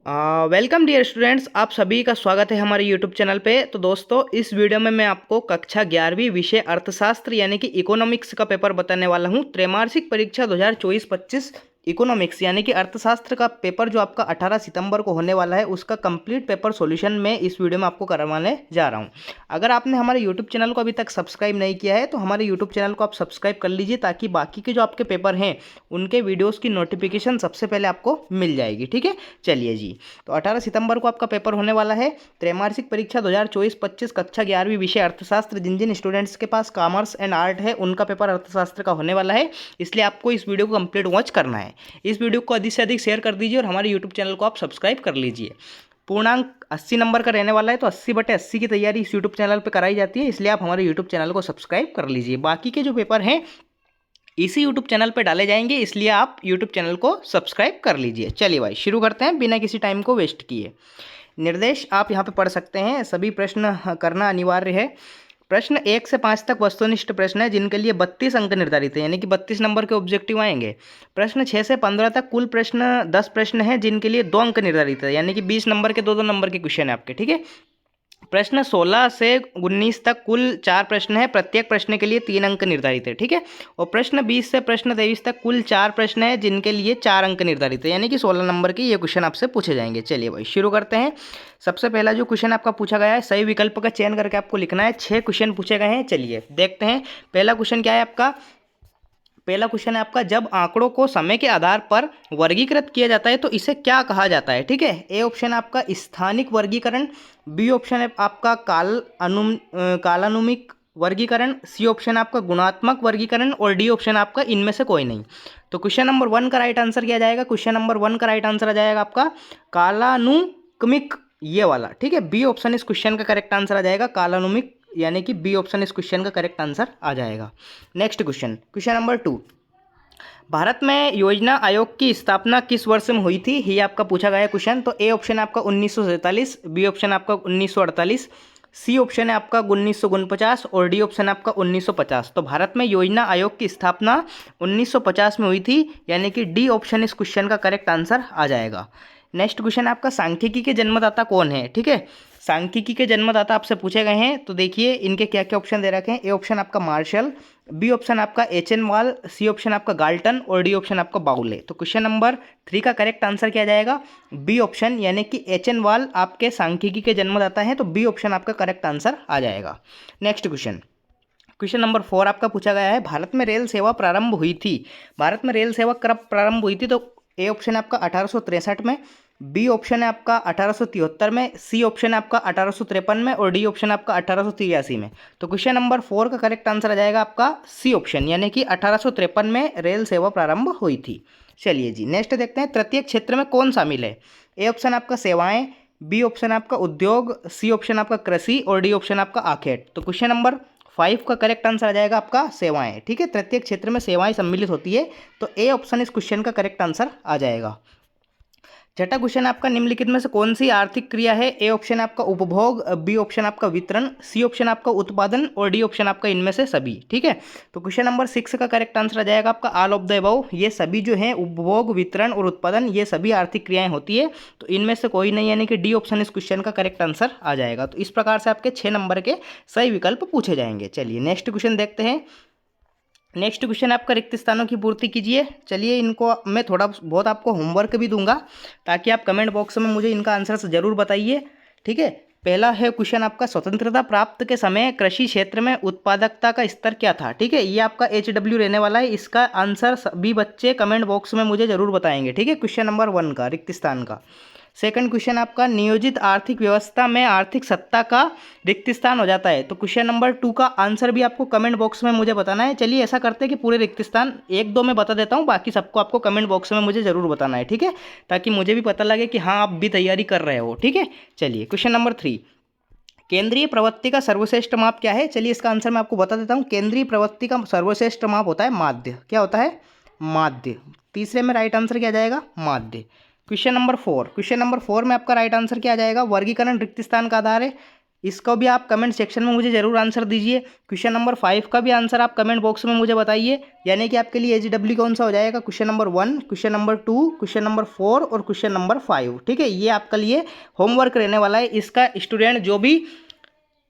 Welcome dear students, आप सभी का स्वागत है हमारे यूट्यूब चैनल पे। तो दोस्तों, इस वीडियो में मैं आपको कक्षा 11वीं विषय अर्थशास्त्र यानी कि इकोनॉमिक्स का पेपर बताने वाला हूं। त्रैमासिक परीक्षा 2024-25 इकोनॉमिक्स यानी कि अर्थशास्त्र का पेपर जो आपका 18 सितंबर को होने वाला है, उसका कंप्लीट पेपर सॉल्यूशन मैं इस वीडियो में आपको करवाने जा रहा हूं। अगर आपने हमारे यूट्यूब चैनल को अभी तक सब्सक्राइब नहीं किया है तो हमारे यूट्यूब चैनल को आप सब्सक्राइब कर लीजिए, ताकि बाकी के जो आपके पेपर हैं उनके वीडियोज़ की नोटिफिकेशन सबसे पहले आपको मिल जाएगी। ठीक है, चलिए जी। तो 18 सितंबर को आपका पेपर होने वाला है। त्रैमासिक परीक्षा 2024-25 कक्षा 11वीं विषय अर्थशास्त्र। जिन जिन स्टूडेंट्स के पास कॉमर्स एंड आर्ट है उनका पेपर अर्थशास्त्र का होने वाला है, इसलिए आपको इस वीडियो को कंप्लीट वॉच करना है। इस वीडियो को अधिक से अधिक शेयर कर दीजिए और हमारे यूट्यूब चैनल को आप सब्सक्राइब कर लीजिए। पूर्णांक 80 नंबर का रहने वाला है, तो 80/80 की तैयारी इस यूट्यूब चैनल पर कराई जाती है, इसलिए आप हमारे यूट्यूब चैनल को सब्सक्राइब कर लीजिए। बाकी के जो पेपर हैं इसी यूट्यूब चैनल पे डाले जाएंगे, इसलिए आप यूट्यूब चैनल को सब्सक्राइब कर लीजिए। चलिए भाई, शुरू करते हैं बिना किसी टाइम को वेस्ट किए। निर्देश आप यहाँ पे पढ़ सकते हैं, सभी प्रश्न करना अनिवार्य है। प्रश्न 1 से 5 तक वस्तुनिष्ठ प्रश्न है, जिनके लिए 32 अंक निर्धारित है, यानी कि 32 नंबर के ऑब्जेक्टिव आएंगे। प्रश्न 6 से 15 तक कुल प्रश्न 10 प्रश्न है, जिनके लिए 2 अंक निर्धारित है, यानी कि 20 नंबर के 2-2 नंबर के क्वेश्चन है आपके। ठीक है, प्रश्न 16 से 19 तक कुल 4 प्रश्न है, प्रत्येक प्रश्न के लिए 3 अंक निर्धारित है। ठीक है, और प्रश्न 20 से प्रश्न 23 तक कुल 4 प्रश्न है, जिनके लिए 4 अंक निर्धारित है, यानी कि 16 नंबर के ये क्वेश्चन आपसे पूछे जाएंगे। चलिए भाई, शुरू करते हैं। सबसे पहला जो क्वेश्चन आपका पूछा गया है, सही विकल्प का चयन करके आपको लिखना है। 6 क्वेश्चन पूछे गए हैं, चलिए देखते हैं। पहला क्वेश्चन क्या है आपका? पहला क्वेश्चन है आपका, जब आंकड़ों को समय के आधार पर वर्गीकृत किया जाता है तो इसे क्या कहा जाता है? ठीक है, ए ऑप्शन आपका स्थानिक वर्गीकरण, बी ऑप्शन है आपका कालानुमिक वर्गीकरण, सी ऑप्शन आपका गुणात्मक वर्गीकरण और डी ऑप्शन आपका इनमें से कोई नहीं। तो क्वेश्चन नंबर 1 का राइट आंसर क्या जाएगा? क्वेश्चन नंबर 1 का राइट आंसर आ जाएगा आपका कालानुक्रमिक, ये वाला। ठीक है, बी ऑप्शन इस क्वेश्चन का करेक्ट आंसर आ जाएगा, कालानुमिक, यानी कि बी ऑप्शन इस क्वेश्चन का करेक्ट आंसर आ जाएगा। Next question, question number 2, Bharat में योजना आयोग की स्थापना किस वर्ष में हुई थी? ये आपका पूछा गया क्वेश्चन। तो ए ऑप्शन आपका 1947, बी ऑप्शन आपका 1948, सी ऑप्शन है आपका 1949 और डी ऑप्शन आपका 1950। तो भारत में योजना आयोग की स्थापना 1950 में हुई थी, यानी कि डी ऑप्शन इस क्वेश्चन का करेक्ट आंसर आ जाएगा। नेक्स्ट क्वेश्चन आपका, सांख्यिकी के जन्मदाता कौन है? ठीक है, सांख्यिकी के जन्मदाता आपसे पूछे गए हैं, तो देखिए इनके क्या क्या ऑप्शन दे रखे हैं। ए ऑप्शन आपका मार्शल, बी ऑप्शन आपका एच.एन. वाल, सी ऑप्शन आपका गाल्टन और डी ऑप्शन आपका बाउले। तो क्वेश्चन नंबर 3 का करेक्ट आंसर क्या जाएगा? बी ऑप्शन, यानी कि एच.एन. वाल आपके सांख्यिकी के जन्मदाता हैं, तो बी ऑप्शन आपका करेक्ट आंसर आ जाएगा। नेक्स्ट क्वेश्चन, क्वेश्चन नंबर 4 आपका पूछा गया है, भारत में रेल सेवा प्रारंभ हुई थी। भारत में रेल सेवा कब प्रारंभ हुई थी? तो ए ऑप्शन आपका 1863 में, बी ऑप्शन है आपका 1873 में, सी ऑप्शन है आपका 1853 में और डी ऑप्शन आपका 1883 में। तो क्वेश्चन नंबर 4 का करेक्ट आंसर आ जाएगा आपका सी ऑप्शन, यानी कि 1853 में रेल सेवा प्रारंभ हुई थी। चलिए जी, नेक्स्ट देखते हैं, तृतीय क्षेत्र में कौन शामिल है? ए ऑप्शन आपका सेवाएं, बी ऑप्शन आपका उद्योग, सी ऑप्शन आपका कृषि और डी ऑप्शन आपका आखेट। तो क्वेश्चन नंबर 5 का करेक्ट आंसर आ जाएगा आपका सेवाएं। ठीक है, तृतीय क्षेत्र में सेवाएं सम्मिलित होती है, तो ए ऑप्शन इस क्वेश्चन का करेक्ट आंसर आ जाएगा। छठा क्वेश्चन आपका, निम्नलिखित में से कौन सी आर्थिक क्रिया है? ए ऑप्शन आपका उपभोग, बी ऑप्शन आपका वितरण, सी ऑप्शन आपका उत्पादन और डी ऑप्शन आपका इनमें से सभी। ठीक है, तो क्वेश्चन नंबर 6 का करेक्ट आंसर आ जाएगा आपका ऑल ऑफ द अबव। ये सभी जो है उपभोग, वितरण और उत्पादन, ये सभी आर्थिक क्रियाएं होती है, तो इनमें से कोई नहीं, यानी कि डी ऑप्शन इस क्वेश्चन का करेक्ट आंसर आ जाएगा। तो इस प्रकार से आपके 6 नंबर के सही विकल्प पूछे जाएंगे। चलिए नेक्स्ट क्वेश्चन देखते हैं। नेक्स्ट क्वेश्चन आपका, रिक्त स्थानों की पूर्ति कीजिए। चलिए, इनको मैं थोड़ा बहुत आपको होमवर्क भी दूंगा, ताकि आप कमेंट बॉक्स में मुझे इनका आंसर ज़रूर बताइए। ठीक है, पहला है क्वेश्चन आपका, स्वतंत्रता प्राप्त के समय कृषि क्षेत्र में उत्पादकता का स्तर क्या था? ठीक है, ये आपका HW रहने वाला है, इसका आंसर सभी बच्चे कमेंट बॉक्स में मुझे ज़रूर बताएंगे। ठीक है, क्वेश्चन नंबर 1 का, रिक्त स्थान का। सेकंड क्वेश्चन आपका, नियोजित आर्थिक व्यवस्था में आर्थिक सत्ता का रिक्त स्थान हो जाता है। तो क्वेश्चन नंबर 2 का आंसर भी आपको कमेंट बॉक्स में मुझे बताना है। चलिए ऐसा करते हैं कि पूरे रिक्त स्थान 1-2 में बता देता हूँ, बाकी सबको आपको कमेंट बॉक्स में मुझे ज़रूर बताना है। ठीक है, ताकि मुझे भी पता लगे कि हाँ, आप भी तैयारी कर रहे हो। ठीक है, चलिए क्वेश्चन नंबर 3, केंद्रीय प्रवृत्ति का सर्वश्रेष्ठ माप क्या है? चलिए इसका आंसर मैं आपको बता देता हूँ। केंद्रीय प्रवृत्ति का सर्वश्रेष्ठ माप होता है माध्य। क्या होता है? माध्य। तीसरे में राइट आंसर क्या जाएगा? माध्य। क्वेश्चन नंबर 4, क्वेश्चन नंबर 4 में आपका राइट आंसर क्या आ जाएगा? वर्गीकरण रिक्त स्थान का आधार है। इसका भी आप कमेंट सेक्शन में मुझे ज़रूर आंसर दीजिए। क्वेश्चन नंबर 5 का भी आंसर आप कमेंट बॉक्स में मुझे बताइए। यानी कि आपके लिए एजीडब्ल्यू कौन सा हो जाएगा, question number 1, question number 2, question number 4 और क्वेश्चन नंबर 5। ठीक है, ये आपके लिए होमवर्क रहने वाला है। इसका स्टूडेंट जो भी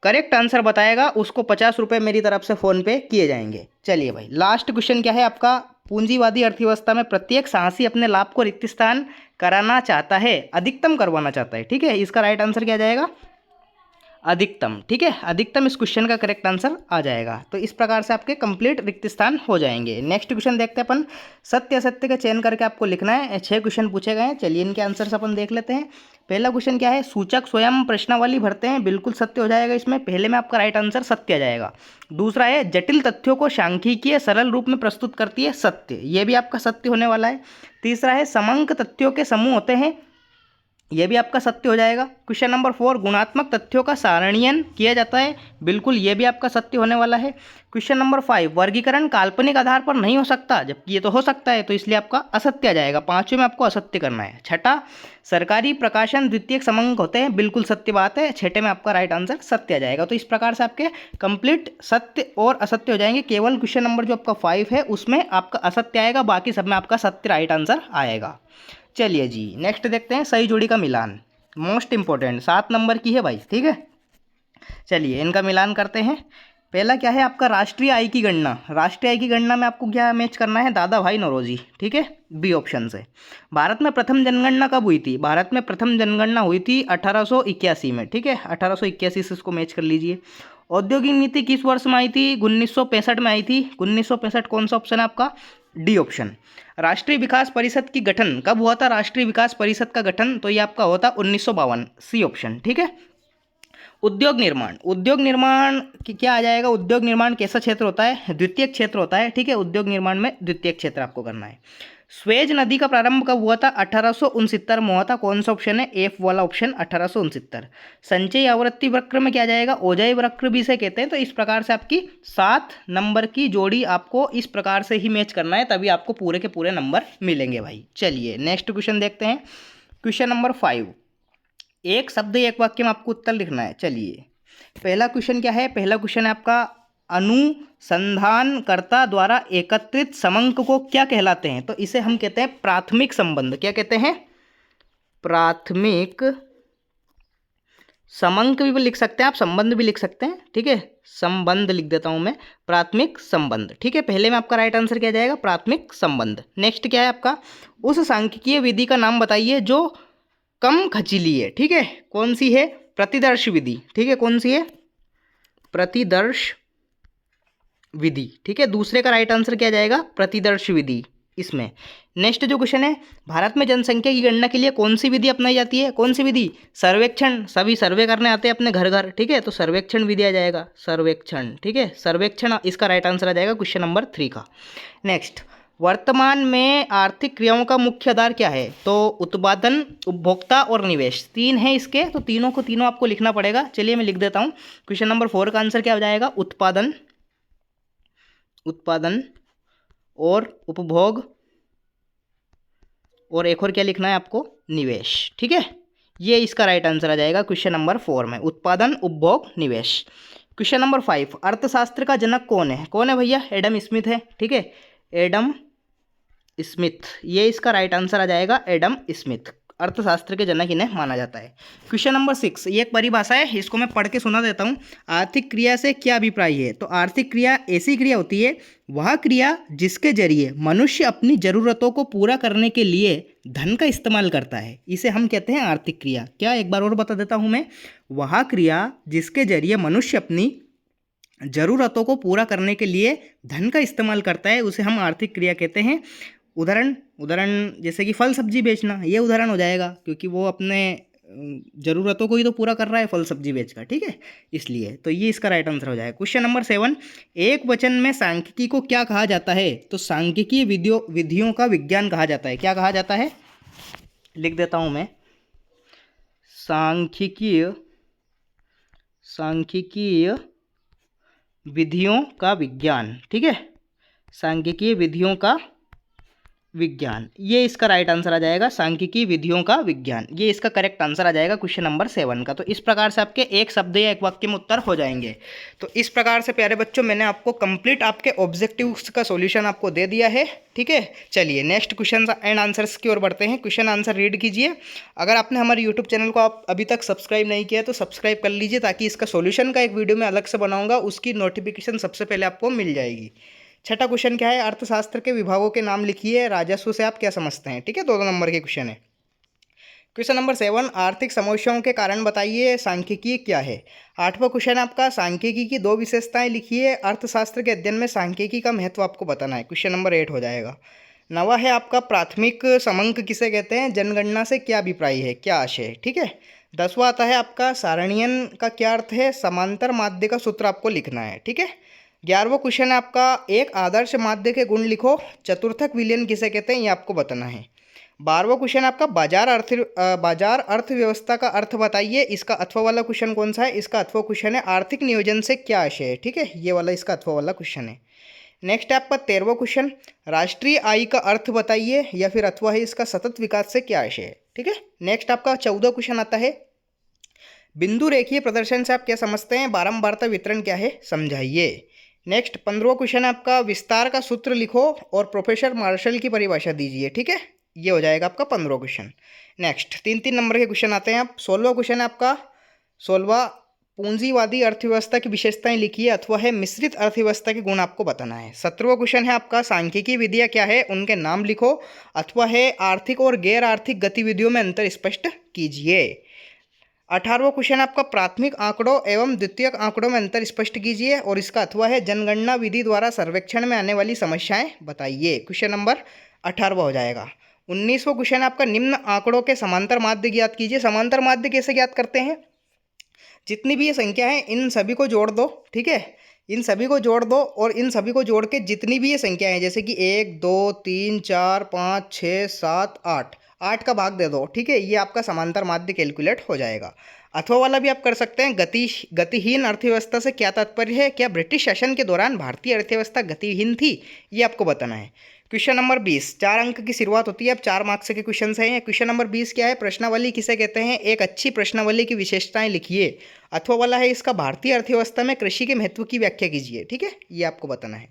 करेक्ट आंसर बताएगा उसको 50 रुपये मेरी तरफ से फ़ोन पे किए जाएंगे। चलिए भाई, लास्ट क्वेश्चन क्या है आपका, पूंजीवादी अर्थव्यवस्था में प्रत्येक साहसी अपने लाभ को रिक्त स्थान कराना चाहता है, अधिकतम करवाना चाहता है। ठीक है, इसका राइट आंसर क्या जाएगा, अधिकतम। ठीक है, अधिकतम इस क्वेश्चन का करेक्ट आंसर आ जाएगा। तो इस प्रकार से आपके कंप्लीट रिक्त स्थान हो जाएंगे। नेक्स्ट क्वेश्चन देखते हैं अपन, सत्य असत्य का चयन करके आपको लिखना है। 6 क्वेश्चन पूछे गए हैं, चलिए इनके आंसर्स अपन देख लेते हैं। पहला क्वेश्चन क्या है, सूचक स्वयं प्रश्नावली भरते हैं, बिल्कुल सत्य हो जाएगा। इसमें पहले में आपका राइट आंसर सत्य आ जाएगा। दूसरा है, जटिल तथ्यों को सांख्यिकीय सरल रूप में प्रस्तुत करती है, सत्य, ये भी आपका सत्य होने वाला है। तीसरा है, समंक तथ्यों के समूह होते हैं, ये भी आपका सत्य हो जाएगा। क्वेश्चन नंबर 4, गुणात्मक तथ्यों का सारणीयन किया जाता है, बिल्कुल ये भी आपका सत्य होने वाला है। क्वेश्चन नंबर 5, वर्गीकरण काल्पनिक आधार पर नहीं हो सकता, जबकि ये तो हो सकता है, तो इसलिए आपका असत्य आ जाएगा। 5वें में आपको असत्य करना है। छठा, सरकारी प्रकाशन द्वितीयक समंक होते हैं, बिल्कुल सत्य बात है। छठे में आपका राइट आंसर सत्य आ जाएगा। तो इस प्रकार से आपके कंप्लीट सत्य और असत्य हो जाएंगे। केवल क्वेश्चन नंबर जो आपका 5 है उसमें आपका असत्य आएगा, बाकी सब में आपका सत्य राइट आंसर आएगा। चलिए जी, नेक्स्ट देखते हैं, सही जोड़ी का मिलान, मोस्ट इंपॉर्टेंट, 7 नंबर की है भाई। ठीक है, चलिए इनका मिलान करते हैं। पहला क्या है आपका, राष्ट्रीय आय की गणना। राष्ट्रीय आय की गणना में आपको क्या मैच करना है, दादा भाई नौरोजी। ठीक है, बी ऑप्शन से। भारत में प्रथम जनगणना कब हुई थी, भारत में प्रथम जनगणना हुई थी 1881 में। ठीक है, 1881 से इसको मैच कर लीजिए। औद्योगिक नीति किस वर्ष में आई थी, 1965 में आई थी। 1965 कौन सा ऑप्शन है आपका, डी ऑप्शन। राष्ट्रीय विकास परिषद की गठन कब हुआ था, राष्ट्रीय विकास परिषद का गठन, तो ये आपका होता 1952, सी ऑप्शन। ठीक है, उद्योग निर्माण, उद्योग निर्माण की क्या आ जाएगा, उद्योग निर्माण कैसा क्षेत्र होता है, द्वितीयक क्षेत्र होता है। ठीक है, उद्योग निर्माण में द्वितीयक क्षेत्र आपको करना है। स्वेज नदी का प्रारंभ कब हुआ था, 1869 में हुआ था, कौन सा ऑप्शन है, एफ वाला ऑप्शन, 1869। संचयी आवृत्ति वक्र में क्या जाएगा, ओजाई वक्र भी से कहते हैं। तो इस प्रकार से आपकी 7 नंबर की जोड़ी आपको इस प्रकार से ही मैच करना है, तभी आपको पूरे के पूरे नंबर मिलेंगे भाई। चलिए नेक्स्ट क्वेश्चन देखते हैं, क्वेश्चन नंबर 5, एक शब्द एक वाक्य में आपको उत्तर लिखना है। चलिए पहला क्वेश्चन क्या है, पहला क्वेश्चन है आपका, अनुसंधानकर्ता द्वारा एकत्रित समंक को क्या कहलाते हैं, तो इसे हम कहते हैं प्राथमिक संबंध। क्या कहते हैं, प्राथमिक समंक भी लिख सकते हैं आप, संबंध भी लिख सकते हैं। ठीक है, संबंध लिख देता हूं मैं, प्राथमिक संबंध। ठीक है, पहले में आपका राइट आंसर क्या जाएगा, प्राथमिक संबंध। नेक्स्ट क्या है आपका, उस सांख्यिकीय विधि का नाम बताइए जो कम खर्चीली है। ठीक है, कौन सी है, प्रतिदर्श विधि। ठीक है, कौन सी है, प्रतिदर्श विधि। ठीक है, दूसरे का राइट आंसर क्या जाएगा, प्रतिदर्श विधि इसमें। नेक्स्ट जो क्वेश्चन है, भारत में जनसंख्या की गणना के लिए कौन सी विधि अपनाई जाती है, कौन सी विधि, सर्वेक्षण, सभी सर्वे करने आते हैं अपने घर घर। ठीक है, तो सर्वेक्षण विधि आ जाएगा, सर्वेक्षण। ठीक है, सर्वेक्षण इसका राइट आंसर आ जाएगा क्वेश्चन नंबर 3 का। नेक्स्ट, वर्तमान में आर्थिक क्रियाओं का मुख्य आधार क्या है, तो उत्पादन, उपभोक्ता और निवेश, 3 है इसके, तो तीनों को तीनों आपको लिखना पड़ेगा। चलिए मैं लिख देता हूँ, क्वेश्चन नंबर 4 का आंसर क्या हो जाएगा, उत्पादन, उत्पादन और उपभोग, और एक और क्या लिखना है आपको, निवेश। ठीक है, ये इसका राइट आंसर आ जाएगा क्वेश्चन नंबर 4 में, उत्पादन, उपभोग, निवेश। क्वेश्चन नंबर 5, अर्थशास्त्र का जनक कौन है, कौन है भैया, एडम स्मिथ है। ठीक है, एडम स्मिथ, ये इसका राइट आंसर आ जाएगा, एडम स्मिथ, अर्थशास्त्र के जनक इन्हें माना जाता है। क्वेश्चन नंबर 6, ये एक परिभाषा है, इसको मैं पढ़ के सुना देता हूँ। आर्थिक क्रिया से क्या अभिप्राय है, तो आर्थिक क्रिया ऐसी क्रिया होती है, वह क्रिया जिसके जरिए मनुष्य अपनी जरूरतों को पूरा करने के लिए धन का इस्तेमाल करता है, इसे हम कहते हैं आर्थिक क्रिया। क्या, एक बार और बता देता हूँ मैं, वह क्रिया जिसके जरिए मनुष्य अपनी जरूरतों को पूरा करने के लिए धन का इस्तेमाल करता है, उसे हम आर्थिक क्रिया कहते हैं। उदाहरण, जैसे कि फल सब्जी बेचना, ये उदाहरण हो जाएगा, क्योंकि वो अपने ज़रूरतों को ही तो पूरा कर रहा है फल सब्जी बेचकर। ठीक है, इसलिए तो ये इसका राइट आंसर हो जाएगा। क्वेश्चन नंबर 7, एक वचन में सांख्यिकी को क्या कहा जाता है, तो सांख्यिकीय विधियों का विज्ञान कहा जाता है। क्या कहा जाता है, लिख देता हूँ मैं, सांख्यिकीय विधियों का विज्ञान। ठीक है, सांख्यिकीय विधियों का विज्ञान, ये इसका राइट आंसर आ जाएगा, सांख्यिकी विधियों का विज्ञान, ये इसका करेक्ट आंसर आ जाएगा क्वेश्चन नंबर 7 का। तो इस प्रकार से आपके एक शब्द या एक वाक्य में उत्तर हो जाएंगे। तो इस प्रकार से प्यारे बच्चों मैंने आपको कंप्लीट आपके ऑब्जेक्टिव्स का सॉल्यूशन आपको दे दिया है, ठीक है। चलिए नेक्स्ट क्वेश्चन एंड आंसर्स की ओर बढ़ते हैं। क्वेश्चन आंसर रीड कीजिए। अगर आपने हमारे यूट्यूब चैनल को आप अभी तक सब्सक्राइब नहीं किया तो सब्सक्राइब कर लीजिए, ताकि इसका सॉल्यूशन का एक वीडियो मैं अलग से बनाऊंगा, उसकी नोटिफिकेशन सबसे पहले आपको मिल जाएगी। छठा क्वेश्चन क्या है, अर्थशास्त्र के विभागों के नाम लिखिए, राजस्व से आप क्या समझते हैं, ठीक है। 2 नंबर के क्वेश्चन है। क्वेश्चन नंबर 7, आर्थिक समस्याओं के कारण बताइए, सांख्यिकी क्या है। 8वां क्वेश्चन आपका, सांख्यिकी की 2 विशेषताएं लिखिए, अर्थशास्त्र के अध्ययन में सांख्यिकी का महत्व आपको बताना है। क्वेश्चन नंबर 8 हो जाएगा। 9वां है आपका, प्राथमिक समंक किसे कहते हैं, जनगणना से क्या अभिप्राय है, क्या आशय है, ठीक है। 10वां आता है आपका, सारणीयन का क्या अर्थ है, समांतर माध्य का सूत्र आपको लिखना है, ठीक है। 11वां क्वेश्चन है आपका, एक आदर्श माध्य के गुण लिखो, चतुर्थक विलयन किसे कहते हैं, ये आपको बताना है। 12वां क्वेश्चन आपका, बाजार अर्थव्यवस्था का अर्थ बताइए, इसका अथवा वाला क्वेश्चन कौन सा है, इसका अथवा क्वेश्चन है, आर्थिक नियोजन से क्या आशय है, ठीक है, ये वाला इसका अथवा वाला क्वेश्चन है। नेक्स्ट है आपका 13वां क्वेश्चन, राष्ट्रीय आय का अर्थ बताइए, या फिर अथवा है इसका सतत विकास से क्या आशय है, ठीक है। नेक्स्ट आपका 14वां क्वेश्चन आता है, बिंदु रेखीय प्रदर्शन से आप क्या समझते हैं, बारंबारता वितरण क्या है, समझाइए। नेक्स्ट 15वां क्वेश्चन है आपका, विस्तार का सूत्र लिखो और प्रोफेसर मार्शल की परिभाषा दीजिए, ठीक है, ये हो जाएगा आपका 15वां क्वेश्चन। नेक्स्ट 3 नंबर के क्वेश्चन आते हैं आप। 16वां क्वेश्चन है आपका, 16वां, पूंजीवादी अर्थव्यवस्था की विशेषताएं लिखिए, अथवा है मिश्रित अर्थव्यवस्था के गुण आपको बताना है। 17वां क्वेश्चन है आपका, सांख्यिकी विधियां क्या है, उनके नाम लिखो, अथवा है आर्थिक और गैर आर्थिक गतिविधियों में अंतर स्पष्ट कीजिए। 18वां क्वेश्चन आपका, प्राथमिक आंकड़ों एवं द्वितीयक आंकड़ों में अंतर स्पष्ट कीजिए, और इसका अथवा है जनगणना विधि द्वारा सर्वेक्षण में आने वाली समस्याएं बताइए। क्वेश्चन नंबर 18वां हो जाएगा। 19वां क्वेश्चन आपका, निम्न आंकड़ों के समांतर माध्य ज्ञात कीजिए। समांतर माध्य कैसे ज्ञात करते हैं, जितनी भी ये संख्या है इन सभी को जोड़ दो, ठीक है, इन सभी को जोड़ दो, और इन सभी को जोड़ के जितनी भी ये संख्या है, जैसे कि 1 2 3 4 5 6 7 8 का भाग दे दो, ठीक है, ये आपका समांतर माध्य कैलकुलेट हो जाएगा। अथवा वाला भी आप कर सकते हैं, गतिहीन अर्थव्यवस्था से क्या तात्पर्य है, क्या ब्रिटिश शासन के दौरान भारतीय अर्थव्यवस्था गतिहीन थी, ये आपको बताना है। क्वेश्चन नंबर 20, 4 अंक की शुरुआत होती है, अब 4 मार्क्स के क्वेश्चन हैं। क्वेश्चन नंबर 20 क्या है, प्रश्नावली किसे कहते हैं, एक अच्छी प्रश्नावली की विशेषताएं लिखिए, अथवा वाला है इसका, भारतीय अर्थव्यवस्था में कृषि के महत्व की व्याख्या कीजिए, ठीक है, ये आपको बताना है।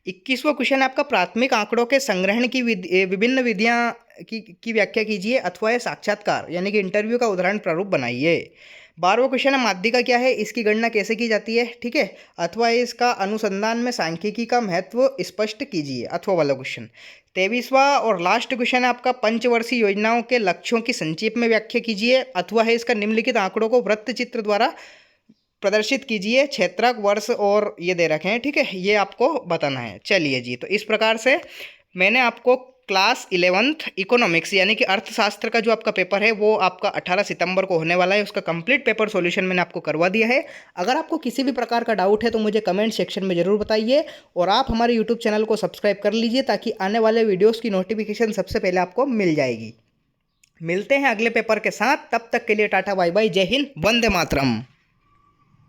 21वां क्वेश्चन आपका, प्राथमिक आंकड़ों के संग्रहण की विभिन्न विधियां की व्याख्या कीजिए, अथवा है साक्षात्कार यानी कि इंटरव्यू का उदाहरण प्रारूप बनाइए। 12वां क्वेश्चन है, माध्यिका क्या है, इसकी गणना कैसे की जाती है, ठीक है, अथवा इसका अनुसंधान में सांख्यिकी का महत्व स्पष्ट कीजिए, अथवा वाला क्वेश्चन। 23वां और लास्ट क्वेश्चन है आपका, पंचवर्षीय योजनाओं के लक्ष्यों की संक्षेप में व्याख्या कीजिए, अथवा है इसका निम्नलिखित आंकड़ों को वृत्त चित्र द्वारा प्रदर्शित कीजिए, क्षेत्रक, वर्ष और ये दे रखे हैं, ठीक है, ये आपको बताना है। चलिए जी, तो इस प्रकार से मैंने आपको क्लास 11th इकोनॉमिक्स यानी कि अर्थशास्त्र का जो आपका पेपर है वो आपका 18 सितंबर को होने वाला है, उसका कंप्लीट पेपर सॉल्यूशन मैंने आपको करवा दिया है। अगर आपको किसी भी प्रकार का डाउट है तो मुझे कमेंट सेक्शन में ज़रूर बताइए, और आप हमारे यूट्यूब चैनल को सब्सक्राइब कर लीजिए, ताकि आने वाले वीडियोज़ की नोटिफिकेशन सबसे पहले आपको मिल जाएगी। मिलते हैं अगले पेपर के साथ, तब तक के लिए टाटा बाय बाय, जय हिंद, वंदे मातरम।